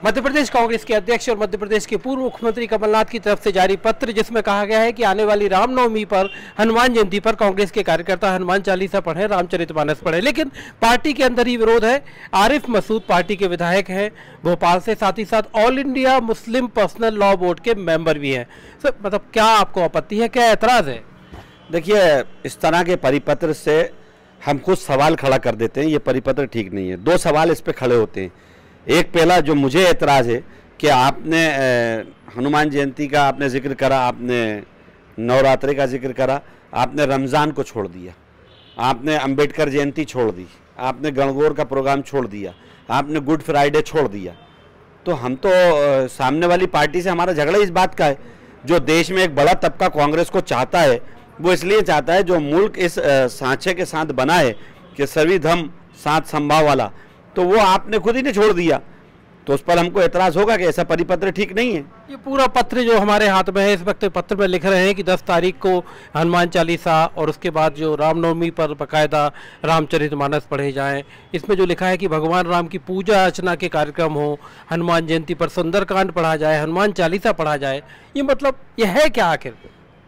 मध्य प्रदेश कांग्रेस के अध्यक्ष और मध्य प्रदेश के पूर्व मुख्यमंत्री कमलनाथ की तरफ से जारी पत्र, जिसमें कहा गया है कि आने वाली रामनवमी पर, हनुमान जयंती पर कांग्रेस के कार्यकर्ता हनुमान चालीसा पढ़ें, रामचरितमानस पढ़ें। लेकिन पार्टी के अंदर ही विरोध है। आरिफ मसूद पार्टी के विधायक हैं भोपाल से, साथ ही साथ all India Muslim personal law board के मेंबर भी हैं। सर, मतलब क्या आपको आपत्ति है, क्या एतराज है? देखिए, इस तरह के परिपत्र से हम खुद सवाल खड़ा कर देते हैं। ये परिपत्र ठीक नहीं है। दो सवाल इस पे खड़े होते हैं। एक पहला जो मुझे एतराज़ है कि आपने हनुमान जयंती का आपने जिक्र करा, आपने नवरात्रि का जिक्र करा, आपने रमज़ान को छोड़ दिया, आपने अंबेडकर जयंती छोड़ दी, आपने गणगौर का प्रोग्राम छोड़ दिया, आपने गुड फ्राइडे छोड़ दिया। तो हम तो सामने वाली पार्टी से हमारा झगड़ा इस बात का है, जो देश में एक बड़ा तबका कांग्रेस को चाहता है, वो इसलिए चाहता है जो मुल्क इस सांचे के साथ बना है कि सभी धर्म साथ संभाव वाला, तो वो आपने खुद ही ने छोड़ दिया। तो उस पर हमको एतराज़ होगा कि ऐसा परिपत्र ठीक नहीं है। ये पूरा पत्र जो हमारे हाथ में है, इस वक्त पत्र में लिख रहे हैं कि 10 तारीख को हनुमान चालीसा और उसके बाद जो रामनवमी पर बाकायदा रामचरितमानस पढ़े जाएं। इसमें जो लिखा है कि भगवान राम की पूजा अर्चना के कार्यक्रम हो, हनुमान जयंती पर सुंदरकांड पढ़ा जाए, हनुमान चालीसा पढ़ा जाए। ये मतलब ये है क्या आखिर?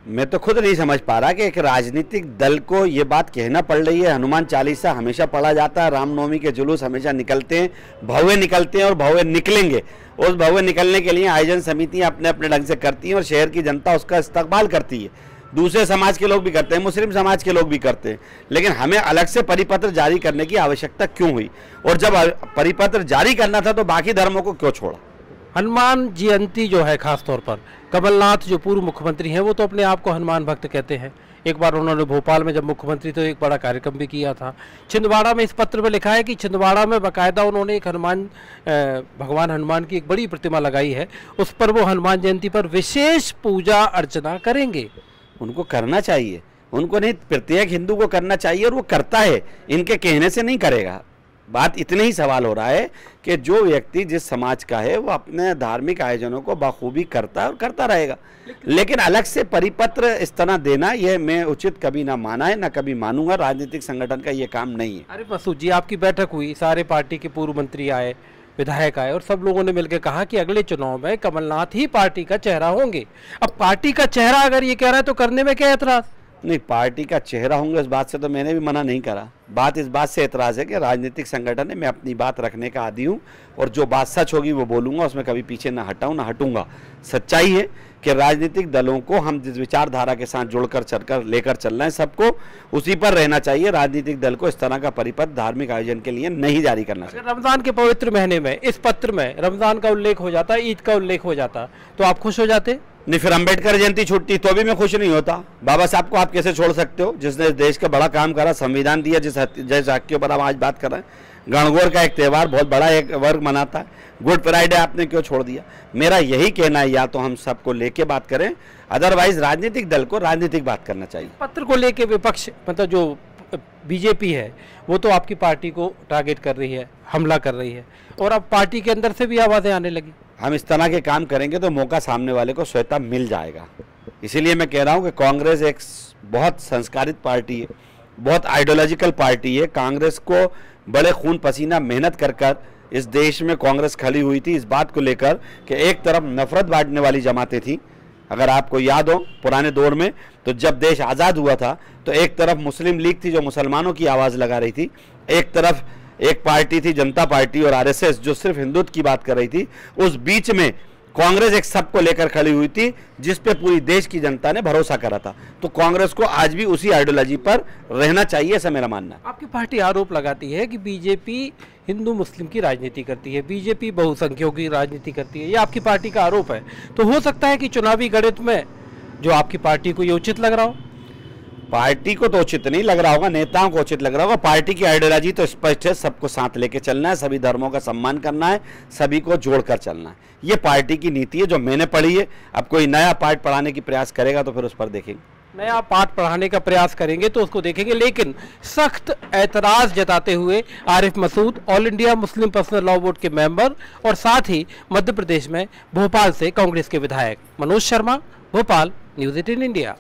मैं तो खुद नहीं समझ पा रहा कि एक राजनीतिक दल को ये बात कहना पड़ रही है। हनुमान चालीसा हमेशा पढ़ा जाता है, रामनवमी के जुलूस हमेशा निकलते हैं, भव्य निकलते हैं और भव्य निकलेंगे। उस भव्य निकलने के लिए आयोजन समितियां अपने अपने ढंग से करती हैं और शहर की जनता उसका इस्तकबाल करती है। दूसरे समाज के लोग भी करते हैं, मुस्लिम समाज के लोग भी करते हैं। लेकिन हमें अलग से परिपत्र जारी करने की आवश्यकता क्यों हुई? और जब परिपत्र जारी करना था तो बाकी धर्मों को क्यों छोड़ा? हनुमान जयंती जो है, खास तौर पर कमलनाथ जो पूर्व मुख्यमंत्री हैं, वो तो अपने आप को हनुमान भक्त कहते हैं। एक बार उन्होंने भोपाल में जब मुख्यमंत्री तो एक बड़ा कार्यक्रम भी किया था। छिंदवाड़ा में इस पत्र में लिखा है कि छिंदवाड़ा में बाकायदा उन्होंने एक भगवान हनुमान की एक बड़ी प्रतिमा लगाई है, उस पर वो हनुमान जयंती पर विशेष पूजा अर्चना करेंगे। उनको करना चाहिए, उनको नहीं, प्रत्येक हिंदू को करना चाहिए और वो करता है, इनके कहने से नहीं करेगा। बात इतने ही सवाल हो रहा है कि जो व्यक्ति जिस समाज का है वो अपने धार्मिक आयोजनों को बखूबी करता है और करता रहेगा। लेकिन अलग से परिपत्र इस तरह देना, ये मैं उचित कभी ना माना है, ना कभी मानूंगा। राजनीतिक संगठन का ये काम नहीं है। अरे मसूद जी, आपकी बैठक हुई, सारे पार्टी के पूर्व मंत्री आए, विधायक आए, और सब लोगों ने मिलकर कहा कि अगले चुनाव में कमलनाथ ही पार्टी का चेहरा होंगे। अब पार्टी का चेहरा अगर ये कह रहा है तो करने में क्या एतराज? नहीं, पार्टी का चेहरा होंगे इस बात से तो मैंने भी मना नहीं करा। बात इस बात से एतराज़ है कि राजनीतिक संगठन है, मैं अपनी बात रखने का आदी हूँ और जो बात सच होगी वो बोलूँगा, उसमें कभी पीछे ना हटाऊँ ना हटूँगा। सच्चाई है कि राजनीतिक दलों को हम जिस विचारधारा के साथ जुड़कर चलकर लेकर चल रहे हैं, सबको उसी पर रहना चाहिए। राजनीतिक दल को इस तरह का परिपत्र धार्मिक आयोजन के लिए नहीं जारी करना चाहिए। रमज़ान के पवित्र महीने में इस पत्र में रमज़ान का उल्लेख हो जाता, ईद का उल्लेख हो जाता, तो आप खुश हो जाते? नहीं, फिर अंबेडकर जयंती छूटती तो भी मैं खुश नहीं होता। बाबा साहब को आप कैसे छोड़ सकते हो, जिसने देश का बड़ा काम करा, संविधान दिया, जिस हक के ऊपर हम आज बात कर रहे हैं। गणगौर का एक त्यौहार बहुत बड़ा एक वर्ग मनाता है, गुड फ्राइडे आपने क्यों छोड़ दिया? मेरा यही कहना है, या तो हम सबको लेके बात करें, अदरवाइज राजनीतिक दल को राजनीतिक बात करना चाहिए। पत्र को लेके विपक्ष, मतलब जो बीजेपी है, वो तो आपकी पार्टी को टारगेट कर रही है, हमला कर रही है, और अब पार्टी के अंदर से भी आवाज़ें आने लगी। हम इस तरह के काम करेंगे तो मौका सामने वाले को स्वतः मिल जाएगा। इसीलिए मैं कह रहा हूँ कि कांग्रेस एक बहुत संस्कारित पार्टी है, बहुत आइडियोलॉजिकल पार्टी है। कांग्रेस को बड़े खून पसीना मेहनत कर कर इस देश में कांग्रेस खड़ी हुई थी, इस बात को लेकर कि एक तरफ नफरत बांटने वाली जमातें थी। अगर आपको याद हो पुराने दौर में, तो जब देश आज़ाद हुआ था तो एक तरफ मुस्लिम लीग थी जो मुसलमानों की आवाज़ लगा रही थी, एक तरफ एक पार्टी थी जनता पार्टी और आरएसएस जो सिर्फ हिंदुत्व की बात कर रही थी। उस बीच में कांग्रेस एक सबको लेकर खड़ी हुई थी, जिस पे पूरी देश की जनता ने भरोसा करा था। तो कांग्रेस को आज भी उसी आइडियोलॉजी पर रहना चाहिए, ऐसा मेरा मानना है। आपकी पार्टी आरोप लगाती है कि बीजेपी हिंदू मुस्लिम की राजनीति करती है, बीजेपी बहुसंख्यकों की राजनीति करती है, ये आपकी पार्टी का आरोप है। तो हो सकता है कि चुनावी गणित में जो आपकी पार्टी को ये उचित लग रहा हो? पार्टी को तो उचित नहीं लग रहा होगा, नेताओं को उचित लग रहा होगा। पार्टी की आइडियोलॉजी तो स्पष्ट है, सबको साथ लेके चलना है, सभी धर्मों का सम्मान करना है, सभी को जोड़कर चलना है। ये पार्टी की नीति है जो मैंने पढ़ी है। अब कोई नया पाठ पढ़ाने की प्रयास करेगा तो फिर उस पर देखेंगे। नया पाठ पढ़ाने का प्रयास करेंगे तो उसको देखेंगे। लेकिन सख्त ऐतराज जताते हुए Arif Masood, all India Muslim personal law board के मेंबर और साथ ही मध्य प्रदेश में भोपाल से कांग्रेस के विधायक। Manoj Sharma, Bhopal, news 18 India.